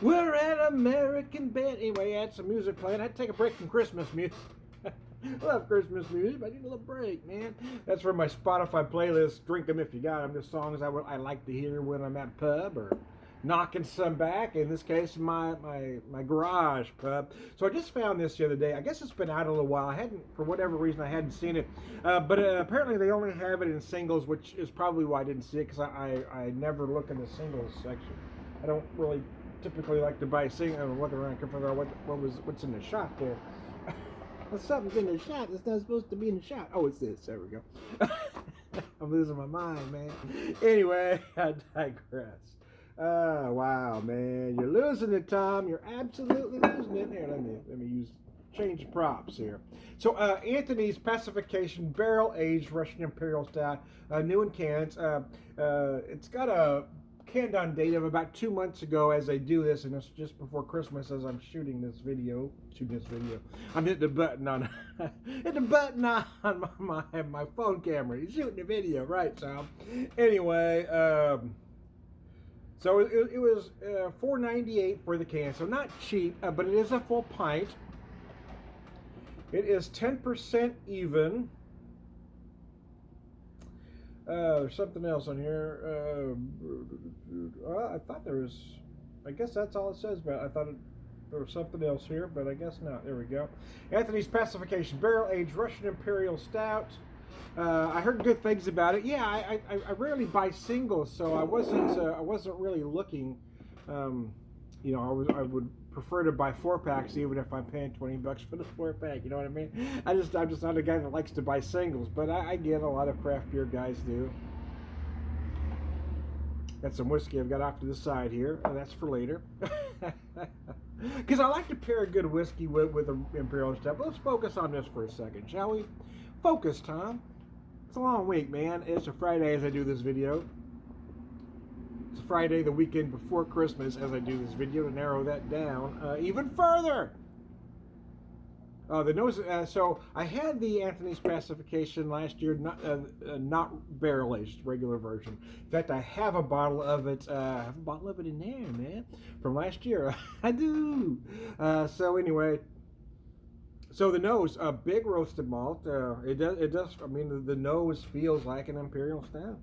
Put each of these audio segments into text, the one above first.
We're an American band. Anyway, I had some music playing. I had to take a break from Christmas music. I love Christmas music, but I need a little break, man. That's where my Spotify playlist, drink them if you got them, just songs I like to hear when I'm at a pub or knocking some back. In this case, my garage pub. So I just found this the other day. I guess it's been out a little while. I hadn't, for whatever reason, I hadn't seen it. But apparently they only have it in singles, which is probably why I didn't see it, because I never look in the singles section. I don't really typically like to buy singles. I'm looking around to figure out what's in the shop there. Well, something's in the shot that's not supposed to be in the shot. Oh, it's this. There we go. I'm losing my mind, man. Anyway, I digress. Wow, man. You're losing it, Tom. You're absolutely losing it. Here, let me change props here. So, Anthony's Pacification Barrel Aged Russian Imperial Stout, new in cans. It's got a canned on date of about 2 months ago as I do this, and it's just before Christmas as I'm shooting this video. I'm hitting the button on my phone camera. You're shooting the video, right, Tom? Anyway, so it was $4.98 for the can, so not cheap, but it is a full pint. It is 10% even. There's something else on here. I thought there was. I guess that's all it says about it. I thought there was something else here, but I guess not. There we go. Anthony's Pacification Barrel Aged Russian Imperial Stout. I heard good things about it. Yeah, I rarely buy singles, so I wasn't really looking. I would prefer to buy 4-packs, even if I'm paying $20 for the 4-pack. You know what I mean? I'm just not a guy that likes to buy singles, but I get a lot of craft beer guys do. Got some whiskey I've got off to the side here. That's for later. Because I like to pair a good whiskey with an Imperial Stout. Let's focus on this for a second, shall we? Focus, Tom. It's a long week, man. It's a Friday as I do this video. It's Friday, the weekend before Christmas, as I do this video to narrow that down even further. The nose. So I had the Anthony's Pacification last year, not barrel aged, regular version. In fact, I have a bottle of it. I have a bottle of it in there, man, from last year. I do. So anyway. So the nose, big roasted malt. It does. I mean, the nose feels like an Imperial Stout.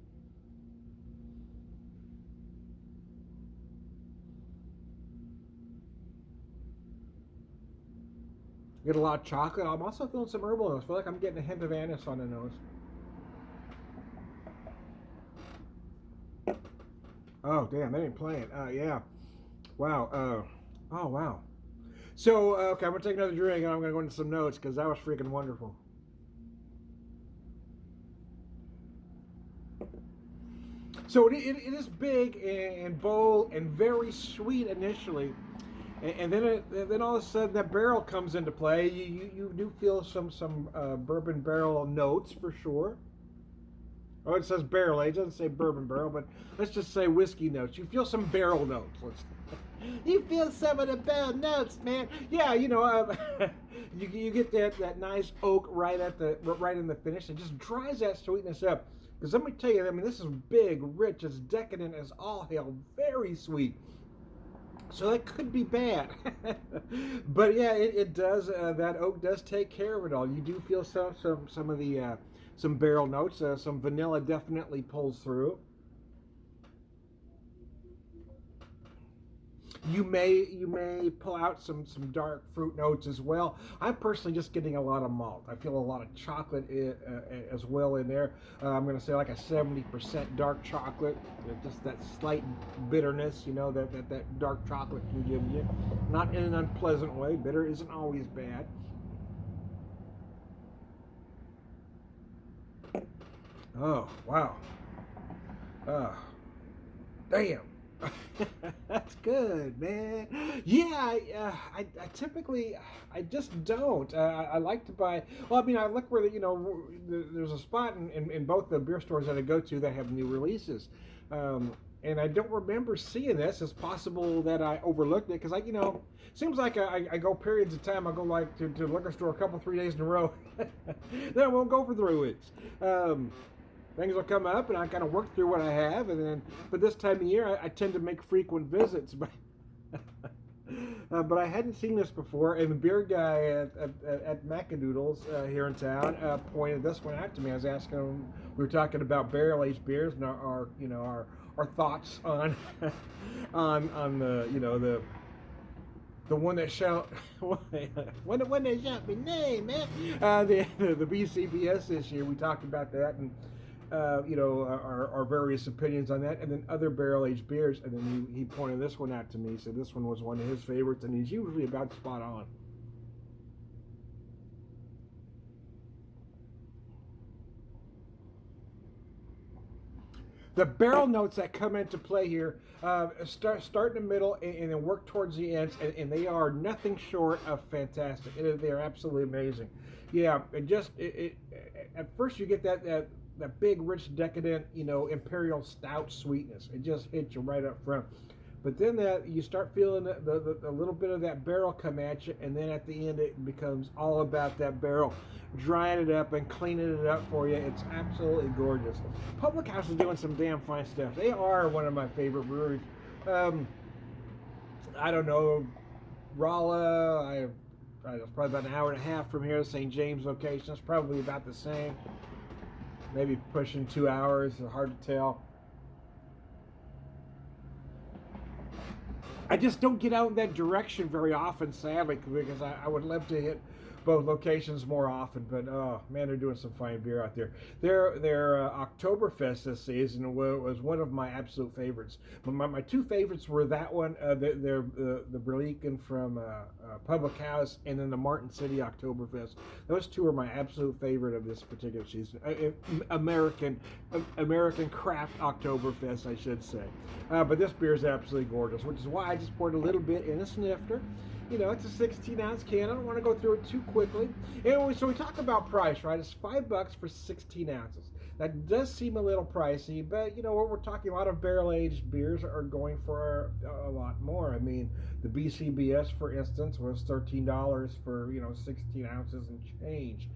Get a lot of chocolate. I'm also feeling some herbal notes. I feel like I'm getting a hint of anise on the nose. Oh, damn, they ain't playing. Yeah. Wow. Oh, wow. So, okay, I'm going to take another drink and I'm going to go into some notes because that was freaking wonderful. So it is big and bold and very sweet initially. And then all of a sudden that barrel comes into play. You do feel some bourbon barrel notes for sure. Oh, it says barrel aged. It doesn't say bourbon barrel, but let's just say whiskey notes. You feel some barrel notes. You feel some of the barrel notes, man. Yeah, you get that nice oak right in the finish. It just dries that sweetness up. Because let me tell you, I mean, this is big, rich, it's decadent as all hell, very sweet. So that could be bad. But yeah, it does. That oak does take care of it all. You do feel some of the some barrel notes. Some vanilla definitely pulls through. You may pull out some dark fruit notes as well. I'm personally just getting a lot of malt. I feel a lot of chocolate as well in there. I'm going to say like a 70% dark chocolate. Just that slight bitterness, that dark chocolate can give you. Not in an unpleasant way. Bitter isn't always bad. Oh, wow. Damn. That's good, man. Yeah, I typically I just don't. I like to buy. Well, I mean, I look where there's a spot in both the beer stores that I go to that have new releases, and I don't remember seeing this. It's possible that I overlooked it because seems like I go periods of time. I go like to the liquor store 3 days in a row. Then I won't go for 3 weeks. Things will come up, and I kind of work through what I have, but this time of year, I tend to make frequent visits. But But I hadn't seen this before, and the beer guy at Macadoodles here in town pointed this one out to me. I was asking him, we were talking about barrel aged beers and our thoughts on on the the one that shout when they shout me name, man. The BCBS this year, we talked about that, and our various opinions on that, and then other barrel aged beers, and then he pointed this one out to me. So this one was one of his favorites, and he's usually about spot on. The barrel notes that come into play here start in the middle and then work towards the ends, and they are nothing short of fantastic. They are absolutely amazing. Yeah, at first you get that big, rich, decadent, Imperial Stout sweetness. It just hits you right up front. But then you start feeling a little bit of that barrel come at you, and then at the end it becomes all about that barrel, drying it up and cleaning it up for you. It's absolutely gorgeous. Public House is doing some damn fine stuff. They are one of my favorite breweries. I don't know, Rolla, it's probably about an hour and a half from here. The St. James location, it's probably about the same. Maybe pushing 2 hours, hard to tell. I just don't get out in that direction very often, sadly, because I would love to hit both locations more often. But oh man, they're doing some fine beer out there. Their Oktoberfest this season was one of my absolute favorites. But my two favorites were that one, the Berliken from Public House, and then the Martin City Oktoberfest. Those two are my absolute favorite of this particular season. American craft Oktoberfest, I should say. But this beer is absolutely gorgeous, which is why I just poured a little bit in a snifter. It's a 16-ounce can. I don't want to go through it too quickly. Anyway, so we talk about price, right? It's $5 for 16 ounces. That does seem a little pricey, but we're talking a lot of barrel-aged beers are going for a lot more. I mean, the BCBS, for instance, was $13 for 16 ounces and change.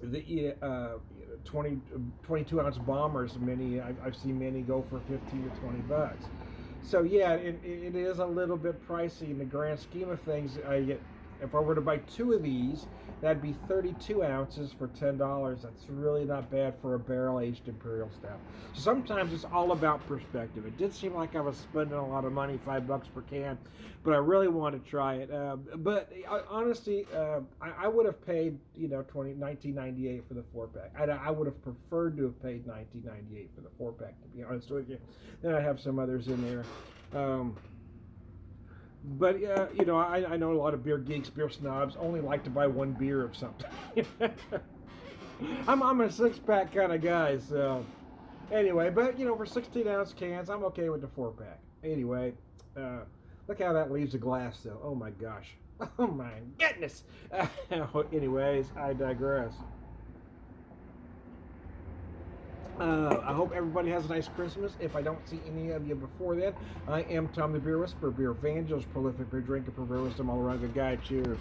The 22-ounce bombers, I've seen many go for 15 to 20 bucks. So yeah, it is a little bit pricey in the grand scheme of things. If I were to buy two of these, that'd be 32 ounces for $10. That's really not bad for a barrel-aged Imperial Stout. So sometimes it's all about perspective. It did seem like I was spending a lot of money, $5 per can, but I really want to try it. But honestly, I would have paid $19.98 for the 4-pack. I would have preferred to have paid $19.98 for the 4-pack, to be honest with you. Then I have some others in there. But I know a lot of beer geeks, beer snobs only like to buy one beer of something. I'm a 6-pack kind of guy, so anyway. But for 16-ounce cans, I'm okay with the 4-pack. Anyway, look how that leaves the glass, though. Oh my gosh, oh my goodness. Anyways, I digress. I hope everybody has a nice Christmas. If I don't see any of you before then, I am Tom the Beer Whisperer, beer evangelist, prolific beer drinker, perverse, all around good guy. Cheers.